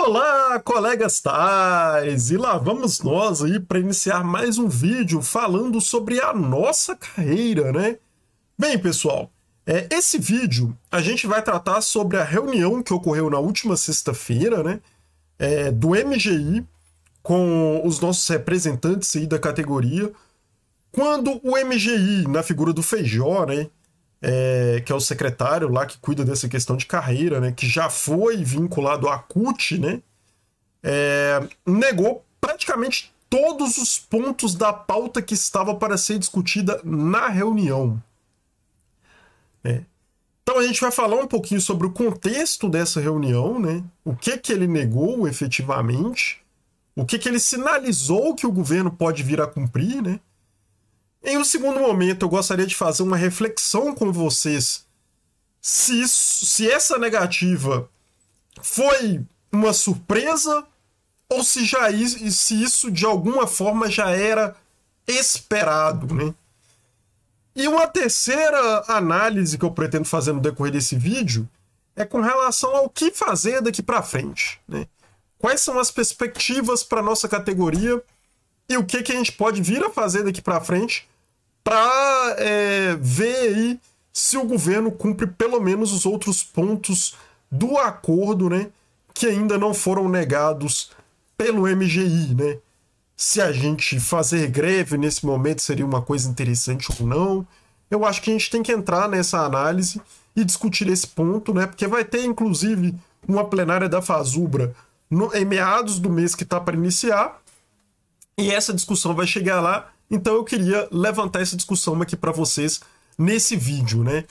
Olá, colegas tais! E lá vamos nós aí para iniciar mais um vídeo falando sobre a nossa carreira, né? Bem, pessoal, esse vídeo a gente vai tratar sobre a reunião que ocorreu na última sexta-feira, né? Do MGI com os nossos representantes aí da categoria, quando o MGI, na figura do Feijó, né? Que é o secretário lá que cuida dessa questão de carreira, né, que já foi vinculado à CUT, né, negou praticamente todos os pontos da pauta que estava para ser discutida na reunião. Então a gente vai falar um pouquinho sobre o contexto dessa reunião, né, o que ele negou efetivamente, o que ele sinalizou que o governo pode vir a cumprir, né. Em um segundo momento, eu gostaria de fazer uma reflexão com vocês se essa negativa foi uma surpresa ou se isso de alguma forma já era esperado, né? E uma terceira análise que eu pretendo fazer no decorrer desse vídeo é com relação ao que fazer daqui para frente, né? Quais são as perspectivas para nossa categoria e o que a gente pode vir a fazer daqui para frente para ver aí se o governo cumpre pelo menos os outros pontos do acordo, né, que ainda não foram negados pelo MGI, né? Se a gente fazer greve nesse momento seria uma coisa interessante ou não. Eu acho que a gente tem que entrar nessa análise e discutir esse ponto, né? Porque vai ter, inclusive, uma plenária da Fazubra em meados do mês que está para iniciar, e essa discussão vai chegar lá. Então eu queria levantar essa discussão aqui para vocês nesse vídeo, né?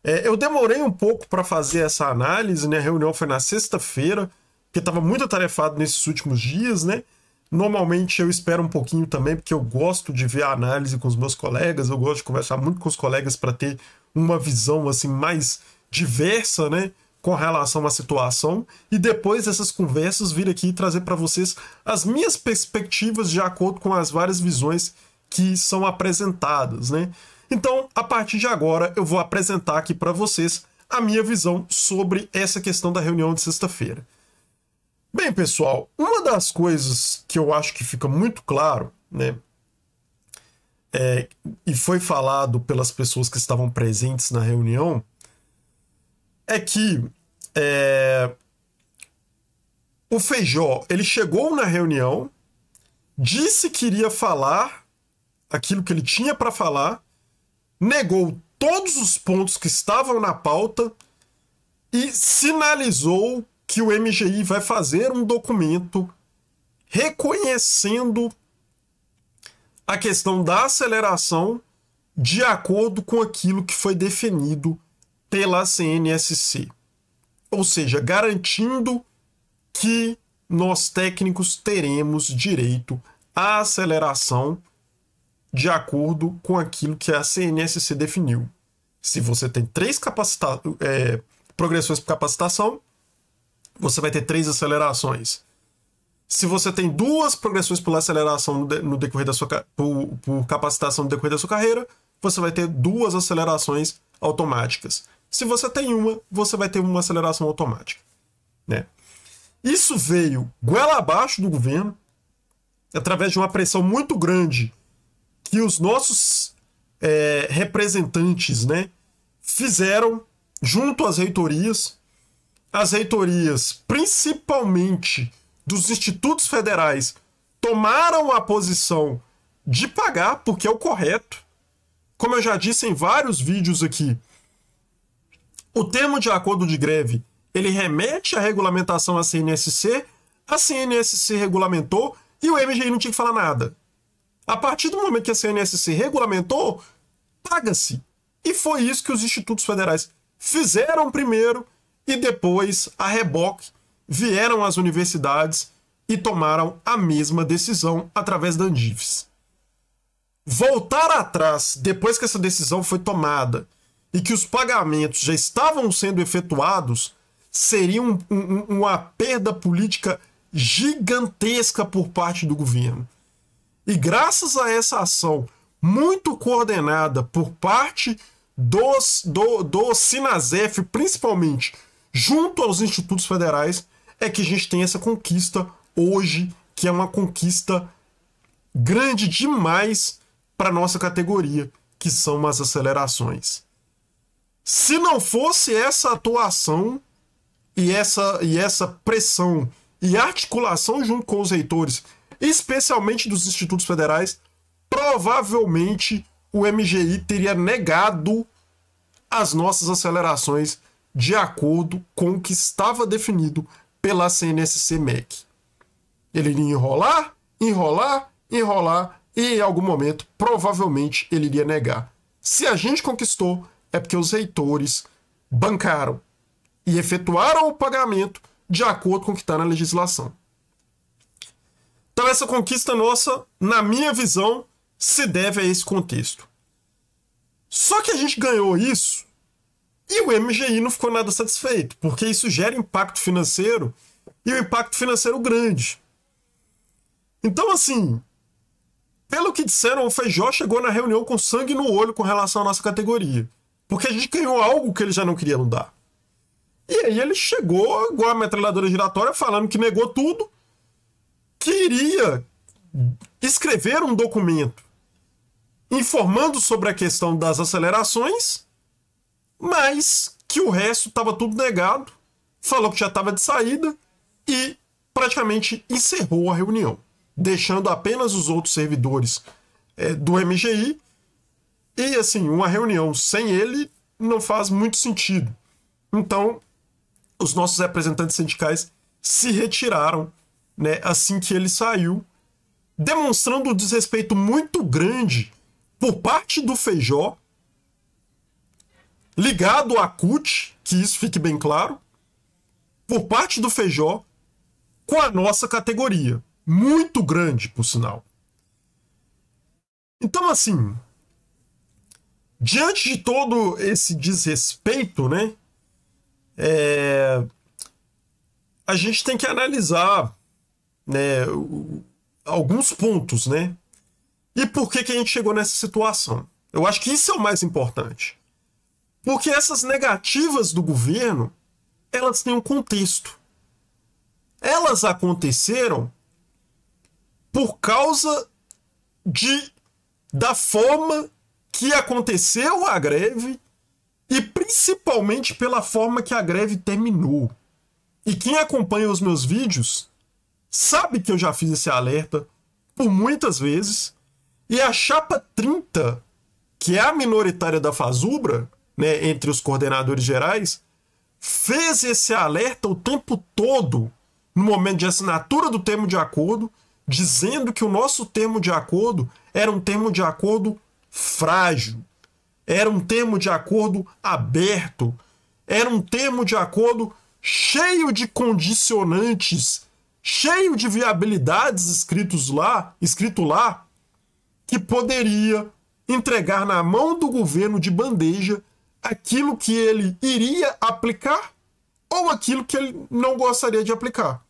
Eu demorei um pouco para fazer essa análise, né? A reunião foi na sexta-feira, porque estava muito atarefado nesses últimos dias, né? Normalmente eu espero um pouquinho também, porque eu gosto de ver a análise com os meus colegas, eu gosto de conversar muito com os colegas para ter uma visão assim mais diversa, né? Com relação à situação, e depois dessas conversas vir aqui e trazer para vocês as minhas perspectivas de acordo com as várias visões que são apresentadas, né? Então, a partir de agora, eu vou apresentar aqui para vocês a minha visão sobre essa questão da reunião de sexta-feira. Bem, pessoal, uma das coisas que eu acho que fica muito claro, né, e foi falado pelas pessoas que estavam presentes na reunião, é que o Feijó, ele chegou na reunião, disse que iria falar aquilo que ele tinha para falar, negou todos os pontos que estavam na pauta e sinalizou que o MGI vai fazer um documento reconhecendo a questão da aceleração de acordo com aquilo que foi definido pela CNSC. Ou seja, garantindo que nós técnicos teremos direito à aceleração de acordo com aquilo que a CNSC definiu. Se você tem 3 progressões por capacitação, você vai ter 3 acelerações. Se você tem 2 progressões por aceleração no decorrer da por capacitação no decorrer da sua carreira, você vai ter 2 acelerações automáticas. Se você tem uma, você vai ter uma aceleração automática, né? Isso veio goela abaixo do governo, através de uma pressão muito grande que os nossos representantes, né, fizeram junto às reitorias. As reitorias, principalmente dos institutos federais, tomaram a posição de pagar, porque é o correto. Como eu já disse em vários vídeos aqui, o termo de acordo de greve, ele remete à regulamentação à CNSC, a CNSC regulamentou e o MGI não tinha que falar nada. A partir do momento que a CNSC regulamentou, paga-se. E foi isso que os institutos federais fizeram primeiro e depois, a reboque, vieram às universidades e tomaram a mesma decisão através da Andives. Voltar atrás, depois que essa decisão foi tomada e que os pagamentos já estavam sendo efetuados, seria uma perda política gigantesca por parte do governo. E graças a essa ação muito coordenada por parte do Sinasef, principalmente junto aos institutos federais, é que a gente tem essa conquista hoje, que é uma conquista grande demais para nossa categoria, que são as acelerações. Se não fosse essa atuação e essa pressão e articulação junto com os reitores, especialmente dos institutos federais, provavelmente o MGI teria negado as nossas acelerações de acordo com o que estava definido pela CNSC-MEC. Ele iria enrolar, enrolar, enrolar e em algum momento, provavelmente, ele iria negar. Se a gente conquistou, é porque os reitores bancaram e efetuaram o pagamento de acordo com o que está na legislação. Então essa conquista nossa, na minha visão, se deve a esse contexto. Só que a gente ganhou isso e o MGI não ficou nada satisfeito, porque isso gera impacto financeiro e um impacto financeiro grande. Então, assim, pelo que disseram, o Feijó chegou na reunião com sangue no olho com relação à nossa categoria, porque a gente ganhou algo que ele já não queria nos dar. E aí ele chegou, igual a metralhadora giratória, falando que negou tudo, que iria escrever um documento informando sobre a questão das acelerações, mas que o resto estava tudo negado, falou que já estava de saída e praticamente encerrou a reunião, deixando apenas os outros servidores do MGI. E assim, uma reunião sem ele não faz muito sentido. Então, os nossos representantes sindicais se retiraram, né, assim que ele saiu, demonstrando um desrespeito muito grande por parte do Feijó, ligado à CUT, que isso fique bem claro, por parte do Feijó com a nossa categoria. Muito grande, por sinal. Então, assim, diante de todo esse desrespeito, né, a gente tem que analisar, né, alguns pontos, né? E por que a gente chegou nessa situação? Eu acho que isso é o mais importante. Porque essas negativas do governo, elas têm um contexto. Elas aconteceram por causa da forma que aconteceu a greve e principalmente pela forma que a greve terminou. E quem acompanha os meus vídeos sabe que eu já fiz esse alerta por muitas vezes. E a chapa 30, que é a minoritária da Fazubra, né, entre os coordenadores gerais, fez esse alerta o tempo todo no momento de assinatura do termo de acordo, dizendo que o nosso termo de acordo era um termo de acordo frágil, era um termo de acordo aberto, era um termo de acordo cheio de condicionantes, cheio de viabilidades escrito lá, que poderia entregar na mão do governo de bandeja aquilo que ele iria aplicar ou aquilo que ele não gostaria de aplicar.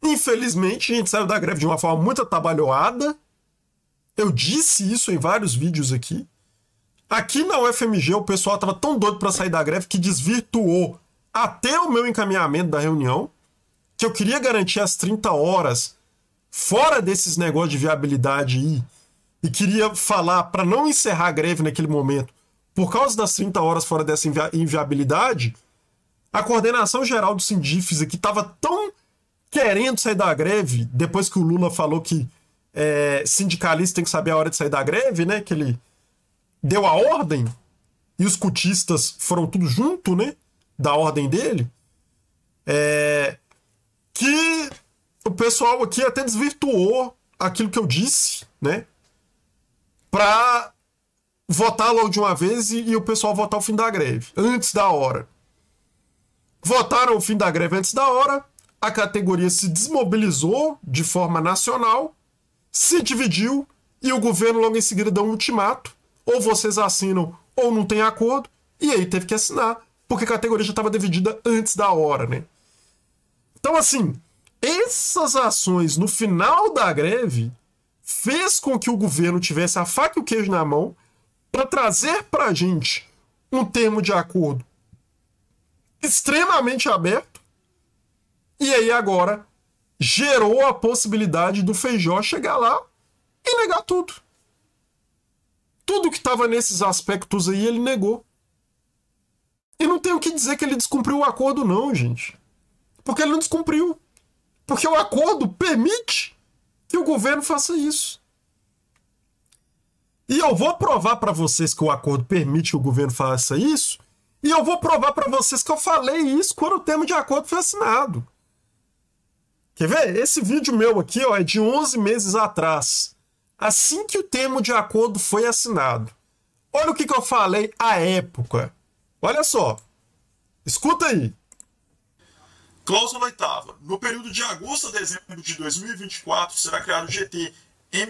Infelizmente, a gente saiu da greve de uma forma muito atabalhoada. Eu disse isso em vários vídeos aqui. Aqui na UFMG, o pessoal estava tão doido para sair da greve que desvirtuou até o meu encaminhamento da reunião, que eu queria garantir as 30 horas fora desses negócios de viabilidade aí, e queria falar para não encerrar a greve naquele momento, por causa das 30 horas fora dessa inviabilidade. A coordenação geral do Sindifes aqui estava tão querendo sair da greve, depois que o Lula falou que sindicalista tem que saber a hora de sair da greve, né, que ele deu a ordem, e os cutistas foram tudo junto, né, da ordem dele, que o pessoal aqui até desvirtuou aquilo que eu disse, né, para votar logo de uma vez e o pessoal votar o fim da greve, antes da hora. Votaram o fim da greve antes da hora, a categoria se desmobilizou de forma nacional, se dividiu e o governo logo em seguida deu um ultimato, ou vocês assinam ou não tem acordo, e aí teve que assinar, porque a categoria já estava dividida antes da hora, né? Então, assim, essas ações no final da greve fez com que o governo tivesse a faca e o queijo na mão para trazer para a gente um termo de acordo extremamente aberto, E aí agora gerou a possibilidade do Feijó chegar lá e negar tudo. Tudo que estava nesses aspectos aí ele negou. E não tem o que dizer que ele descumpriu o acordo não, gente. Porque ele não descumpriu. Porque o acordo permite que o governo faça isso. E eu vou provar para vocês que o acordo permite que o governo faça isso. E eu vou provar para vocês que eu falei isso quando o termo de acordo foi assinado. Quer ver? Esse vídeo meu aqui, ó, é de 11 meses atrás. Assim que o termo de acordo foi assinado. Olha o que eu falei à época. Olha só. Escuta aí. Cláusula 8ª. No período de agosto a dezembro de 2024, será criado o GT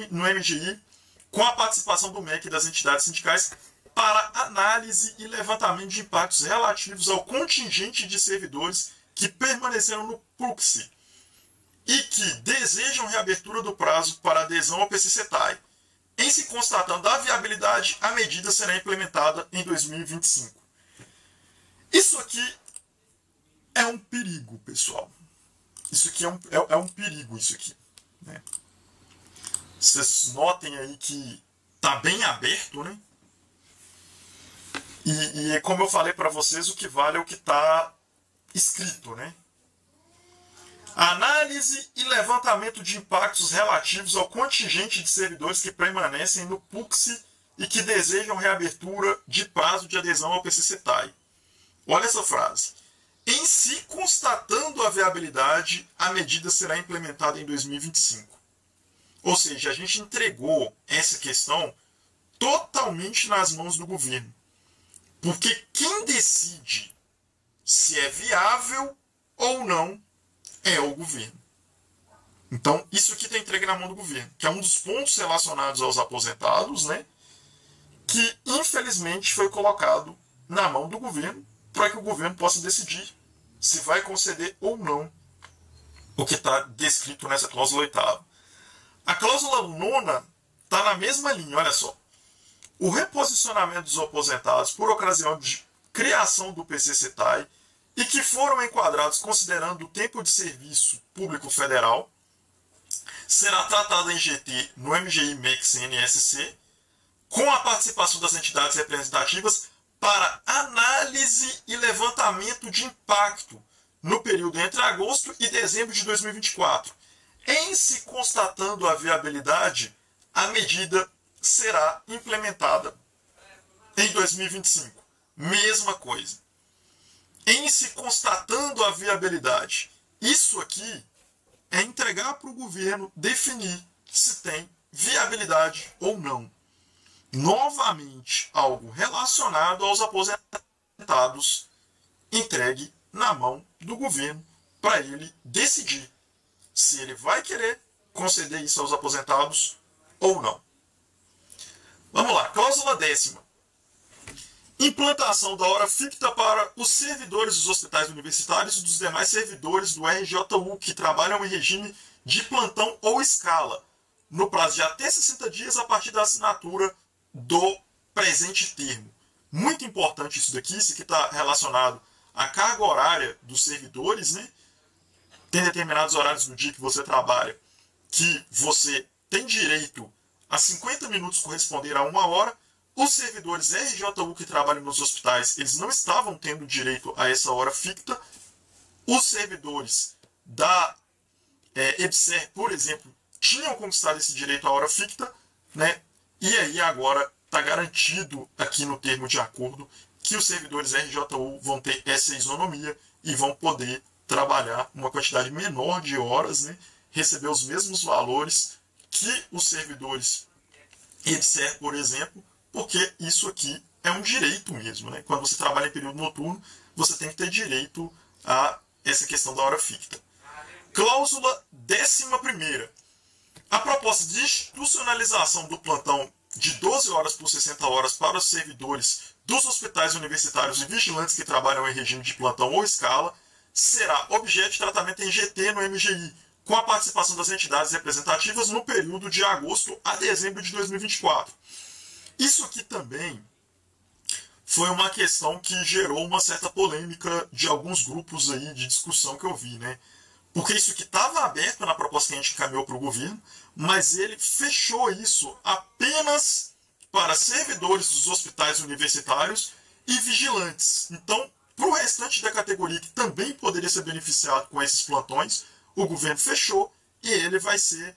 no MGI, com a participação do MEC e das entidades sindicais, para análise e levantamento de impactos relativos ao contingente de servidores que permaneceram no PUCSI e que desejam reabertura do prazo para adesão ao PCCETAI. Em se constatando a viabilidade, a medida será implementada em 2025. Isso aqui é um perigo, pessoal. Isso aqui é um perigo, isso aqui. Né? Vocês notem aí que tá bem aberto, né? E como eu falei para vocês, o que vale é o que está escrito, né? Análise e levantamento de impactos relativos ao contingente de servidores que permanecem no PUCSI e que desejam reabertura de prazo de adesão ao PCCETAI. Olha essa frase. Em si constatando a viabilidade, a medida será implementada em 2025. Ou seja, a gente entregou essa questão totalmente nas mãos do governo. Porque quem decide se é viável ou não é o governo. Então, isso aqui está entregue na mão do governo, que é um dos pontos relacionados aos aposentados, né? Que, infelizmente, foi colocado na mão do governo para que o governo possa decidir se vai conceder ou não o que está descrito nessa cláusula 8ª. A cláusula 9ª está na mesma linha, olha só. O reposicionamento dos aposentados por ocasião de criação do PCCETAI e que foram enquadrados considerando o tempo de serviço público federal será tratado em GT no MGI, MEC, CNSC, com a participação das entidades representativas para análise e levantamento de impacto no período entre agosto e dezembro de 2024. Em se constatando a viabilidade, a medida será implementada em 2025. Mesma coisa. Em se constatando a viabilidade, isso aqui é entregar para o governo definir se tem viabilidade ou não. Novamente, algo relacionado aos aposentados entregue na mão do governo para ele decidir se ele vai querer conceder isso aos aposentados ou não. Vamos lá, cláusula 10ª. Implantação da hora ficta para os servidores dos hospitais universitários e dos demais servidores do RJU que trabalham em regime de plantão ou escala, no prazo de até 60 dias a partir da assinatura do presente termo. Muito importante isso daqui, isso aqui está relacionado à carga horária dos servidores, né? Tem determinados horários do dia que você trabalha que você tem direito a 50 minutos corresponder a 1 hora. Os servidores RJU que trabalham nos hospitais, eles não estavam tendo direito a essa hora ficta. Os servidores da EBSER, por exemplo, tinham conquistado esse direito à hora ficta, né? E aí agora está garantido aqui no termo de acordo que os servidores RJU vão ter essa isonomia e vão poder trabalhar uma quantidade menor de horas, né? Receber os mesmos valores que os servidores EBSER, por exemplo, porque isso aqui é um direito mesmo, né? Quando você trabalha em período noturno, você tem que ter direito a essa questão da hora ficta. Cláusula 11ª. A proposta de institucionalização do plantão de 12 horas por 60 horas para os servidores dos hospitais universitários e vigilantes que trabalham em regime de plantão ou escala será objeto de tratamento em GT no MGI, com a participação das entidades representativas no período de agosto a dezembro de 2024. Isso aqui também foi uma questão que gerou uma certa polêmica de alguns grupos aí de discussão que eu vi, né? porque isso que estava aberto na proposta que a gente encaminhou para o governo, mas ele fechou isso apenas para servidores dos hospitais universitários e vigilantes. Então, para o restante da categoria que também poderia ser beneficiado com esses plantões, o governo fechou e ele vai ser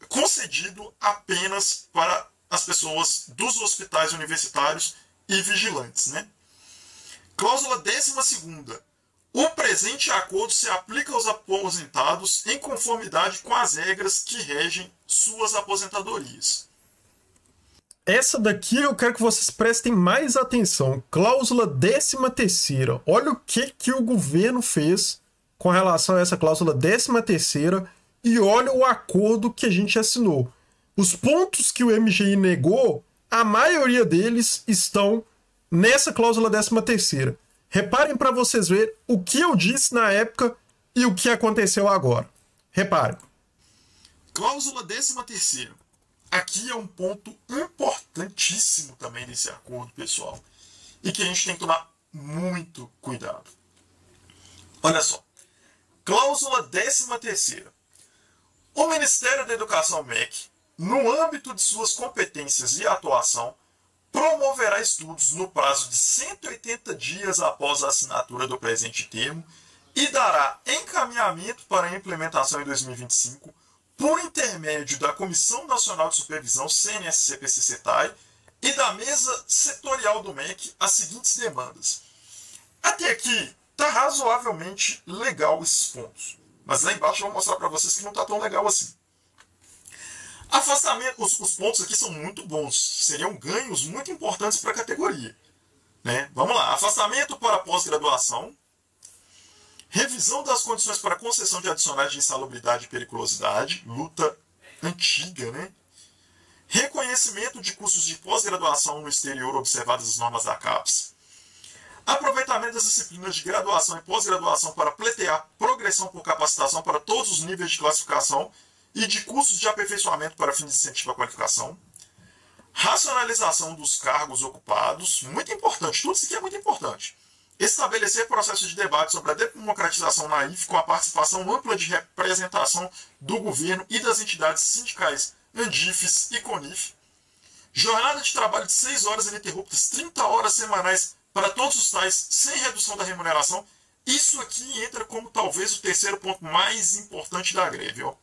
concedido apenas para as pessoas dos hospitais universitários e vigilantes, né? Cláusula 12ª. O presente acordo se aplica aos aposentados em conformidade com as regras que regem suas aposentadorias. Essa daqui eu quero que vocês prestem mais atenção. Cláusula 13ª. Olha o que o governo fez com relação a essa cláusula 13ª e olha o acordo que a gente assinou. Os pontos que o MGI negou, a maioria deles estão nessa cláusula 13ª. Reparem para vocês verem o que eu disse na época e o que aconteceu agora. Reparem. Cláusula 13ª. Aqui é um ponto importantíssimo também desse acordo, pessoal, e que a gente tem que tomar muito cuidado. Olha só. Cláusula 13ª. O Ministério da Educação MEC, no âmbito de suas competências e atuação, promoverá estudos no prazo de 180 dias após a assinatura do presente termo e dará encaminhamento para a implementação em 2025 por intermédio da Comissão Nacional de Supervisão, CNSC-PCCETAI, e da Mesa Setorial do MEC as seguintes demandas. Até aqui está razoavelmente legal esses pontos, mas lá embaixo eu vou mostrar para vocês que não está tão legal assim. Afastamento, os pontos aqui são muito bons, seriam ganhos muito importantes para a categoria, né? Vamos lá, afastamento para pós-graduação, revisão das condições para concessão de adicionais de insalubridade e periculosidade, luta antiga, né? Reconhecimento de cursos de pós-graduação no exterior observadas as normas da CAPES, aproveitamento das disciplinas de graduação e pós-graduação para pleitear progressão por capacitação para todos os níveis de classificação e de cursos de aperfeiçoamento para fins de incentivo à qualificação, racionalização dos cargos ocupados, muito importante, tudo isso aqui é muito importante. Estabelecer processo de debate sobre a democratização na IF com a participação ampla de representação do governo e das entidades sindicais ANDIFES e CONIF, jornada de trabalho de 6 horas ininterruptas, 30 horas semanais para todos os tais, sem redução da remuneração. Isso aqui entra como talvez o terceiro ponto mais importante da greve, ó.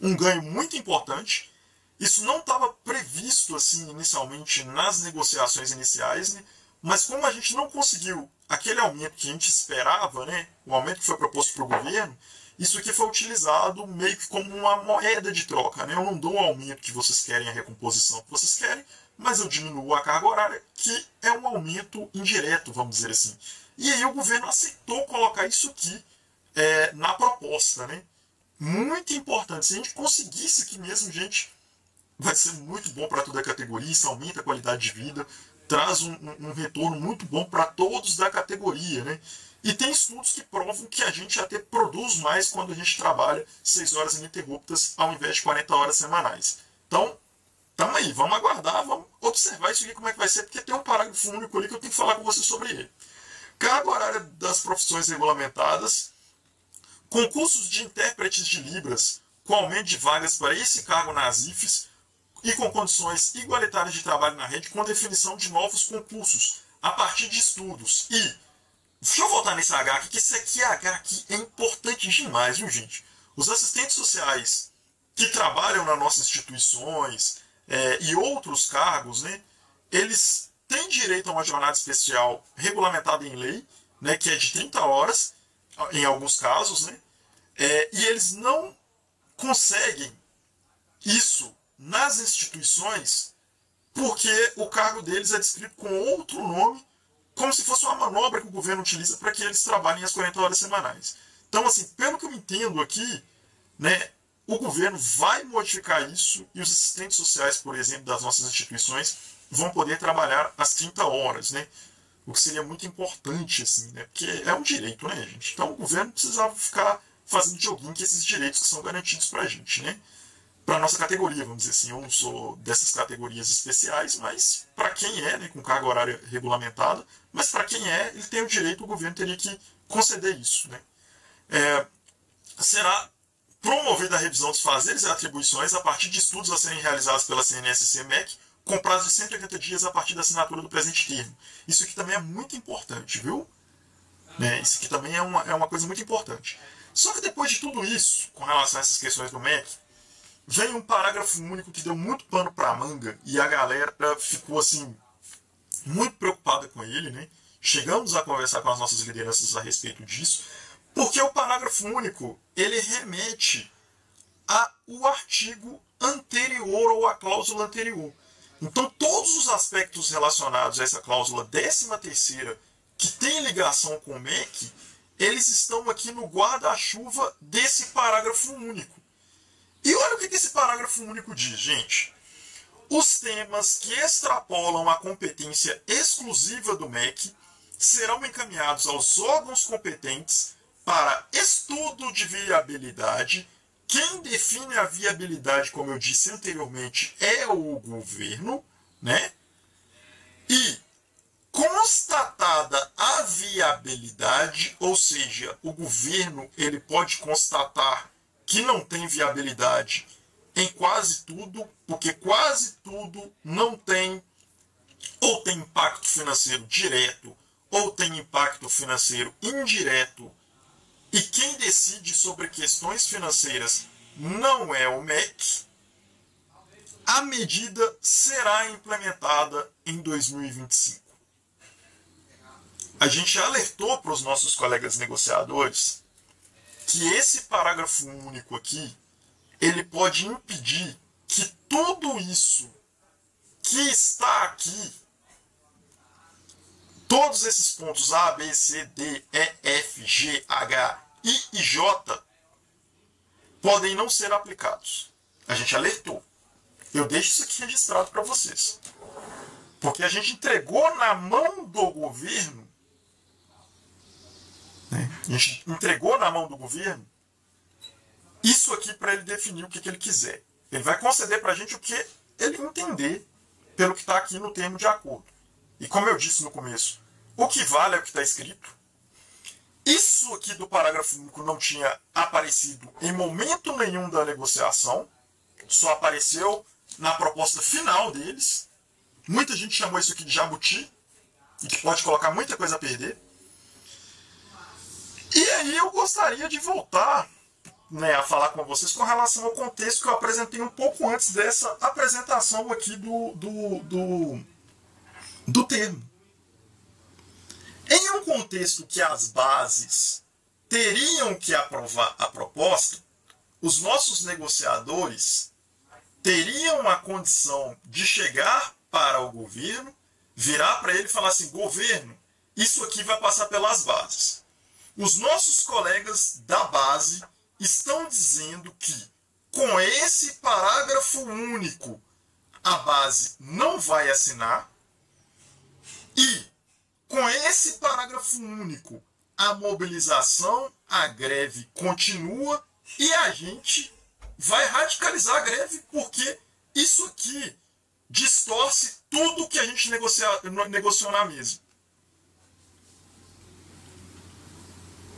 Um ganho muito importante. Isso não estava previsto assim inicialmente nas negociações iniciais, né? Mas como a gente não conseguiu aquele aumento que a gente esperava, né? O aumento que foi proposto para o governo, isso aqui foi utilizado meio que como uma moeda de troca, né? Eu não dou o aumento que vocês querem, a recomposição que vocês querem, mas eu diminuo a carga horária, que é um aumento indireto, vamos dizer assim. E aí o governo aceitou colocar isso aqui na proposta, né? Muito importante. Se a gente conseguir isso aqui mesmo, gente, vai ser muito bom para toda a categoria. Isso aumenta a qualidade de vida, traz um retorno muito bom para todos da categoria, né? E tem estudos que provam que a gente até produz mais quando a gente trabalha 6 horas ininterruptas ao invés de 40 horas semanais. Então, tamo aí, vamos aguardar, vamos observar isso aqui como é que vai ser, porque tem um parágrafo único ali que eu tenho que falar com você sobre ele. Carga horária das profissões regulamentadas, concursos de intérpretes de Libras com aumento de vagas para esse cargo nas IFES e com condições igualitárias de trabalho na rede, com definição de novos concursos a partir de estudos. E, deixa eu voltar nesse H aqui, que esse aqui, H aqui é importante demais, viu, gente? Os assistentes sociais que trabalham nas nossas instituições e outros cargos, né, eles têm direito a uma jornada especial regulamentada em lei, né, que é de 30 horas, em alguns casos, né, e eles não conseguem isso nas instituições porque o cargo deles é descrito com outro nome, como se fosse uma manobra que o governo utiliza para que eles trabalhem as 40 horas semanais. Então, assim, pelo que eu entendo aqui, né, o governo vai modificar isso e os assistentes sociais, por exemplo, das nossas instituições, vão poder trabalhar as 30 horas, né? O que seria muito importante, assim, né? Porque é um direito, né, gente? Então o governo precisava ficar fazendo joguinho com esses direitos que são garantidos pra gente, né? Pra nossa categoria, vamos dizer assim. Eu não sou dessas categorias especiais, mas para quem é, né, com carga horária regulamentada, mas para quem é, ele tem o direito, o governo teria que conceder isso, né? será promovida a revisão dos fazeres e atribuições a partir de estudos a serem realizados pela CNSC-MEC, com prazo de 180 dias a partir da assinatura do presente termo. Isso aqui também é muito importante, viu? Né? Isso aqui também é uma coisa muito importante. Só que depois de tudo isso, com relação a essas questões do MEC, vem um parágrafo único que deu muito pano para a manga e a galera ficou assim muito preocupada com ele, né? Chegamos a conversar com as nossas lideranças a respeito disso, porque o parágrafo único ele remete ao artigo anterior ou à cláusula anterior. Então todos os aspectos relacionados a essa cláusula 13ª, que tem ligação com o MEC, eles estão aqui no guarda-chuva desse parágrafo único. E olha o que esse parágrafo único diz, gente. Os temas que extrapolam a competência exclusiva do MEC serão encaminhados aos órgãos competentes para estudo de viabilidade. Quem define a viabilidade, como eu disse anteriormente, é o governo, né? E constatada a viabilidade, ou seja, o governo ele pode constatar que não tem viabilidade em quase tudo, porque quase tudo não tem ou tem impacto financeiro direto ou tem impacto financeiro indireto. E quem decide sobre questões financeiras não é o MEC. A medida será implementada em 2025. A gente alertou para os nossos colegas negociadores que esse parágrafo único aqui, ele pode impedir que tudo isso que está aqui, todos esses pontos A, B, C, D, E, F, G, H, I e J podem não ser aplicados. A gente alertou. Eu deixo isso aqui registrado para vocês. Porque a gente entregou na mão do governo, né? A gente entregou na mão do governo isso aqui para ele definir o que ele quiser. Ele vai conceder para a gente o que ele entender pelo que está aqui no termo de acordo. E como eu disse no começo, o que vale é o que está escrito. Isso aqui do parágrafo único não tinha aparecido em momento nenhum da negociação, só apareceu na proposta final deles. Muita gente chamou isso aqui de jabuti, e que pode colocar muita coisa a perder. E aí eu gostaria de voltar, né, a falar com vocês com relação ao contexto que eu apresentei um pouco antes dessa apresentação aqui do termo. Em um contexto que as bases teriam que aprovar a proposta, os nossos negociadores teriam a condição de chegar para o governo, virar para ele e falar assim: governo, isso aqui vai passar pelas bases. Os nossos colegas da base estão dizendo que, com esse parágrafo único, a base não vai assinar, e com esse parágrafo único, a mobilização, a greve continua e a gente vai radicalizar a greve, porque isso aqui distorce tudo que a gente negociou na mesa.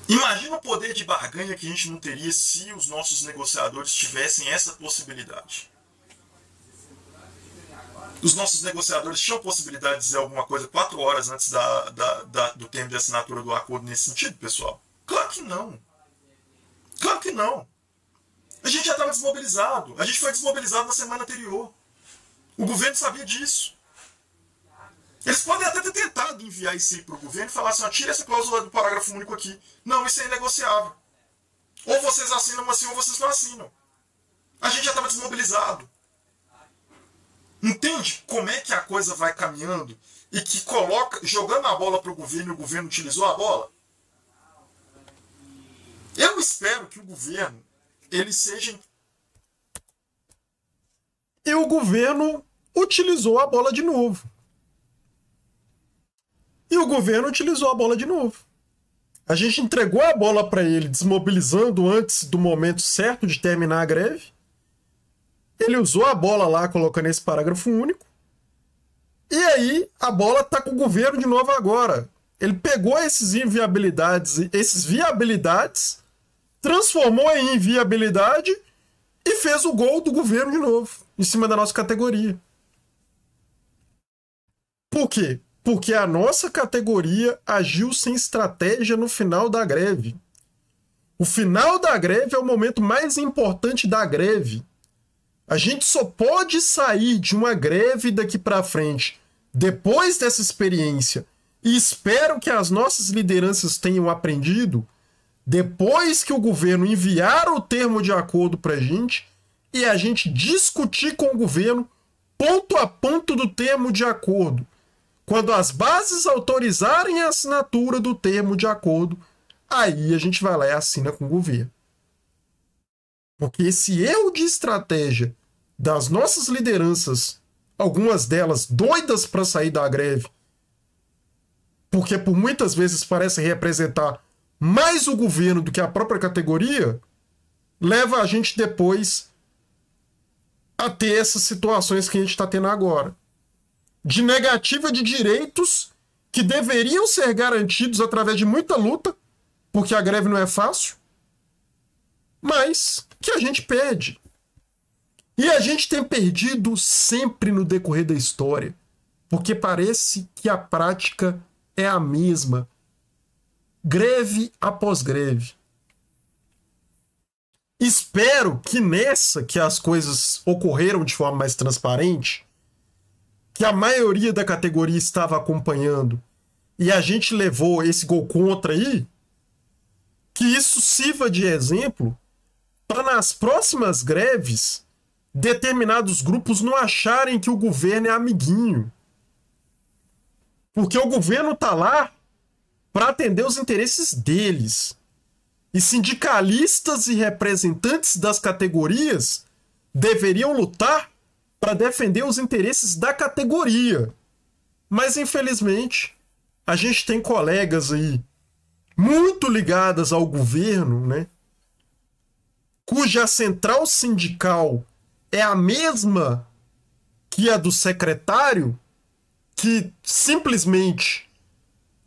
Imagina o poder de barganha que a gente não teria se os nossos negociadores tivessem essa possibilidade. Os nossos negociadores tinham a possibilidade de dizer alguma coisa 4 horas antes do termo de assinatura do acordo nesse sentido, pessoal? Claro que não. Claro que não. A gente já estava desmobilizado. A gente foi desmobilizado na semana anterior. O governo sabia disso. Eles podem até ter tentado enviar isso aí para o governo e falar assim: tira essa cláusula do parágrafo único aqui. Não, isso é inegociável. Ou vocês assinam assim ou vocês não assinam. A gente já estava desmobilizado. Entende como é que a coisa vai caminhando e que coloca, jogando a bola para o governo e o governo utilizou a bola? Eu espero que o governo ele seja... E o governo utilizou a bola de novo. A gente entregou a bola para ele, desmobilizando antes do momento certo de terminar a greve. Ele usou a bola lá, colocando esse parágrafo único. E aí, a bola tá com o governo de novo agora. Ele pegou esses inviabilidades, esses viabilidades, transformou em inviabilidade e fez o gol do governo de novo, em cima da nossa categoria. Por quê? Porque a nossa categoria agiu sem estratégia no final da greve. O final da greve é o momento mais importante da greve. A gente só pode sair de uma greve daqui para frente depois dessa experiência, e espero que as nossas lideranças tenham aprendido, depois que o governo enviar o termo de acordo para a gente e a gente discutir com o governo ponto a ponto do termo de acordo. Quando as bases autorizarem a assinatura do termo de acordo, aí a gente vai lá e assina com o governo. Porque esse erro de estratégia das nossas lideranças, algumas delas doidas para sair da greve, porque por muitas vezes parece representar mais o governo do que a própria categoria, leva a gente depois a ter essas situações que a gente está tendo agora. De negativa de direitos que deveriam ser garantidos através de muita luta, porque a greve não é fácil, mas que a gente perde. E a gente tem perdido sempre no decorrer da história, porque parece que a prática é a mesma, greve após greve. Espero que nessa que as coisas ocorreram de forma mais transparente, que a maioria da categoria estava acompanhando e a gente levou esse gol contra aí, que isso sirva de exemplo para nas próximas greves determinados grupos não acharem que o governo é amiguinho. Porque o governo está lá para atender os interesses deles. E sindicalistas e representantes das categorias deveriam lutar para defender os interesses da categoria. Mas, infelizmente, a gente tem colegas aí muito ligadas ao governo, né? Cuja central sindical é a mesma que a do secretário, que simplesmente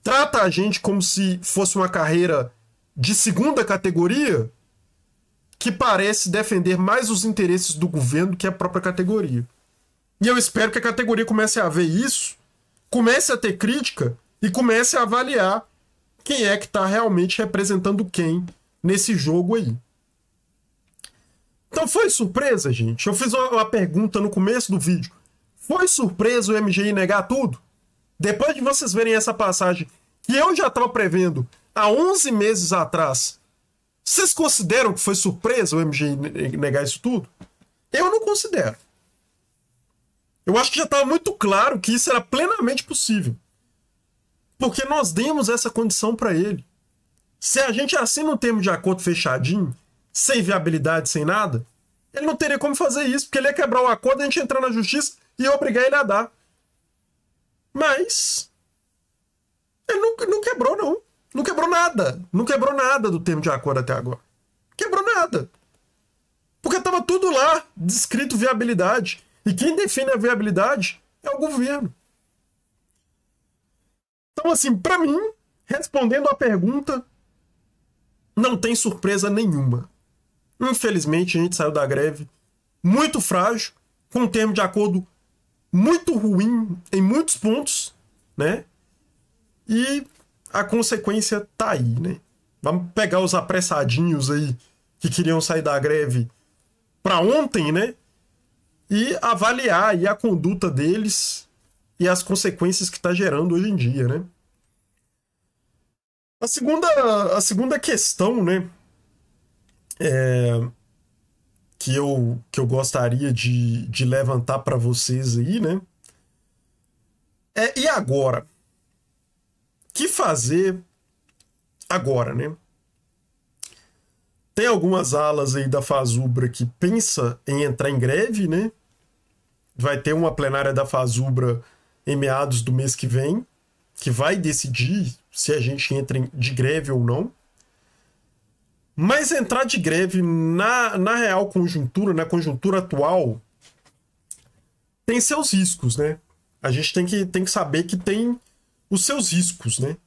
trata a gente como se fosse uma carreira de segunda categoria, que parece defender mais os interesses do governo do que a própria categoria. E eu espero que a categoria comece a ver isso, comece a ter crítica e comece a avaliar quem é que está realmente representando quem nesse jogo aí. Então foi surpresa, gente? Eu fiz uma pergunta no começo do vídeo. Foi surpresa o MGI negar tudo? Depois de vocês verem essa passagem que eu já estava prevendo há 11 meses atrás, vocês consideram que foi surpresa o MGI negar isso tudo? Eu não considero. Eu acho que já estava muito claro que isso era plenamente possível. Porque nós demos essa condição para ele. Se a gente assina um termo de acordo fechadinho, sem viabilidade, sem nada, ele não teria como fazer isso, porque ele ia quebrar o acordo, a gente ia entrar na justiça e ia obrigar ele a dar. Mas ele não quebrou, não. Não quebrou nada. Não quebrou nada do termo de acordo até agora. Quebrou nada. Porque estava tudo lá, descrito viabilidade. E quem define a viabilidade é o governo. Então, assim, para mim, respondendo à pergunta, não tem surpresa nenhuma. Infelizmente, a gente saiu da greve muito frágil, com um termo de acordo muito ruim em muitos pontos, né? E a consequência tá aí, né? Vamos pegar os apressadinhos aí que queriam sair da greve para ontem, né? E avaliar aí a conduta deles e as consequências que está gerando hoje em dia, né? A segunda questão, né? Que eu gostaria de levantar para vocês aí, né? E agora? O que fazer agora, né? Tem algumas alas aí da Fazubra que pensa em entrar em greve, né? Vai ter uma plenária da Fazubra em meados do mês que vem, que vai decidir se a gente entra de greve ou não. Mas entrar de greve na real conjuntura, na conjuntura atual, tem seus riscos, né? A gente tem que saber que tem os seus riscos, né?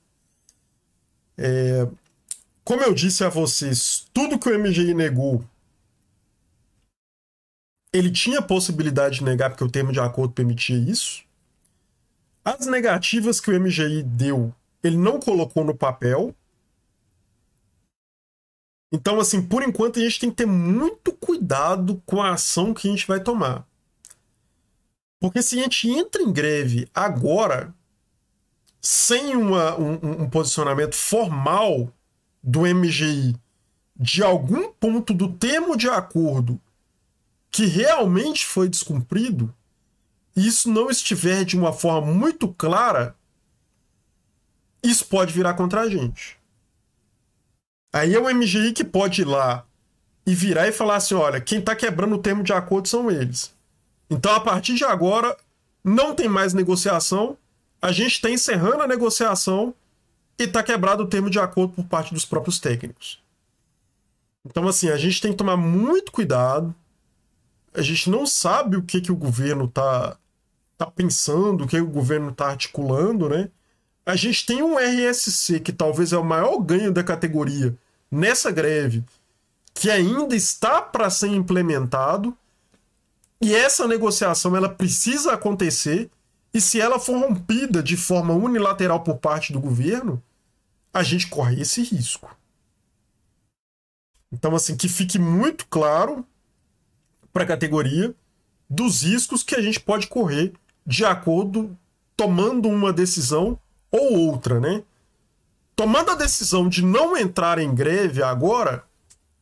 como eu disse a vocês, tudo que o MGI negou, ele tinha possibilidade de negar porque o termo de acordo permitia isso. As negativas que o MGI deu, ele não colocou no papel. Então, assim, por enquanto a gente tem que ter muito cuidado com a ação que a gente vai tomar. Porque se a gente entra em greve agora, sem um posicionamento formal do MGI de algum ponto do termo de acordo que realmente foi descumprido, e isso não estiver de uma forma muito clara, isso pode virar contra a gente. Aí é o MGI que pode ir lá e virar e falar assim, olha, quem está quebrando o termo de acordo são eles. Então, a partir de agora, não tem mais negociação, a gente está encerrando a negociação e está quebrado o termo de acordo por parte dos próprios técnicos. Então, assim, a gente tem que tomar muito cuidado. A gente não sabe o que o governo está pensando, o que o governo está articulando, né? A gente tem um RSC, que talvez é o maior ganho da categoria nessa greve, que ainda está para ser implementado, e essa negociação ela precisa acontecer, e se ela for rompida de forma unilateral por parte do governo, a gente corre esse risco. Então, assim, que fique muito claro para a categoria dos riscos que a gente pode correr de acordo, tomando uma decisão ou outra, né? Tomando a decisão de não entrar em greve agora,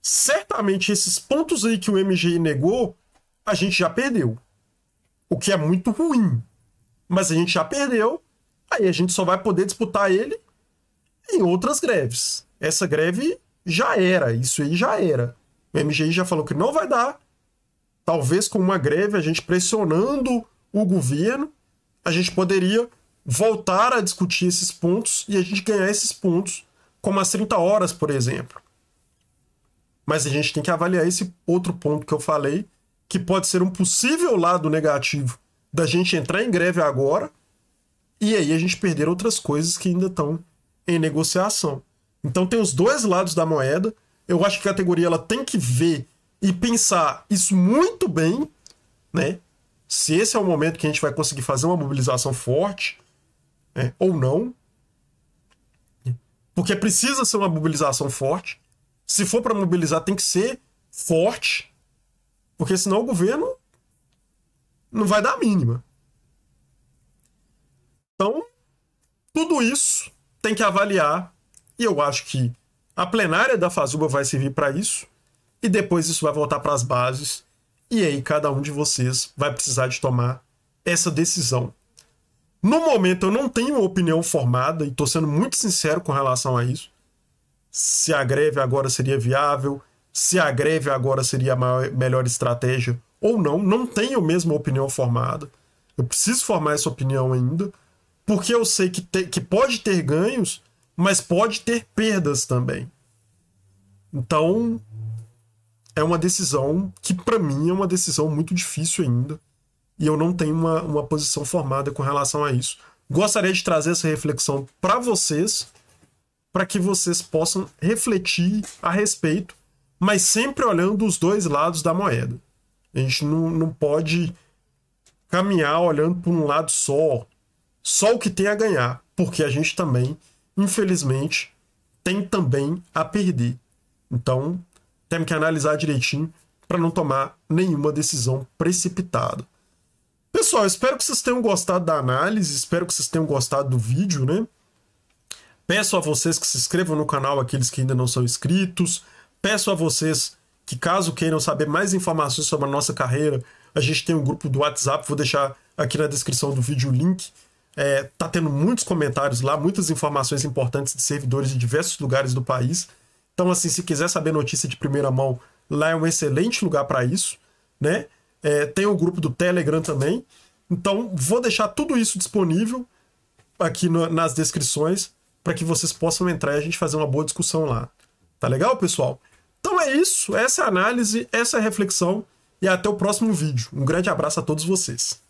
certamente esses pontos aí que o MGI negou, a gente já perdeu. O que é muito ruim. Mas a gente já perdeu, aí a gente só vai poder disputar ele em outras greves. Essa greve já era, isso aí já era. O MGI já falou que não vai dar. Talvez com uma greve, a gente pressionando o governo, a gente poderia voltar a discutir esses pontos e a gente ganhar esses pontos, como as 30 horas, por exemplo. Mas a gente tem que avaliar esse outro ponto que eu falei, que pode ser um possível lado negativo da gente entrar em greve agora e aí a gente perder outras coisas que ainda estão em negociação. Então tem os dois lados da moeda. Eu acho que a categoria ela tem que ver e pensar isso muito bem, né? Se esse é o momento que a gente vai conseguir fazer uma mobilização forte, né? Ou não. Porque precisa ser uma mobilização forte. Se for para mobilizar, tem que ser forte. Porque senão o governo não vai dar a mínima. Então, tudo isso tem que avaliar. E eu acho que a plenária da FASUBA vai servir para isso. E depois isso vai voltar para as bases. E aí cada um de vocês vai precisar de tomar essa decisão. No momento eu não tenho uma opinião formada. E estou sendo muito sincero com relação a isso. Se a greve agora seria viável. Se a greve agora seria a melhor estratégia ou não. Não tenho mesmo uma opinião formada. Eu preciso formar essa opinião ainda. Porque eu sei que pode ter ganhos, mas pode ter perdas também. Então, é uma decisão que, para mim, é uma decisão muito difícil ainda. E eu não tenho uma posição formada com relação a isso. Gostaria de trazer essa reflexão para vocês, para que vocês possam refletir a respeito, mas sempre olhando os dois lados da moeda. A gente não pode caminhar olhando por um lado só o que tem a ganhar, porque a gente também, infelizmente, tem também a perder. Então, temos que analisar direitinho para não tomar nenhuma decisão precipitada. Pessoal, espero que vocês tenham gostado da análise, espero que vocês tenham gostado do vídeo, né? Peço a vocês que se inscrevam no canal, aqueles que ainda não são inscritos. Peço a vocês que, caso queiram saber mais informações sobre a nossa carreira, a gente tem um grupo do WhatsApp, vou deixar aqui na descrição do vídeo o link. Tá tendo muitos comentários lá, muitas informações importantes de servidores de diversos lugares do país. Então, assim, se quiser saber notícia de primeira mão, lá é um excelente lugar para isso, né? Tem o grupo do Telegram também. Então, vou deixar tudo isso disponível aqui nas descrições para que vocês possam entrar e a gente fazer uma boa discussão lá. Tá legal, pessoal? Então é isso. Essa é a análise, essa é a reflexão e até o próximo vídeo. Um grande abraço a todos vocês.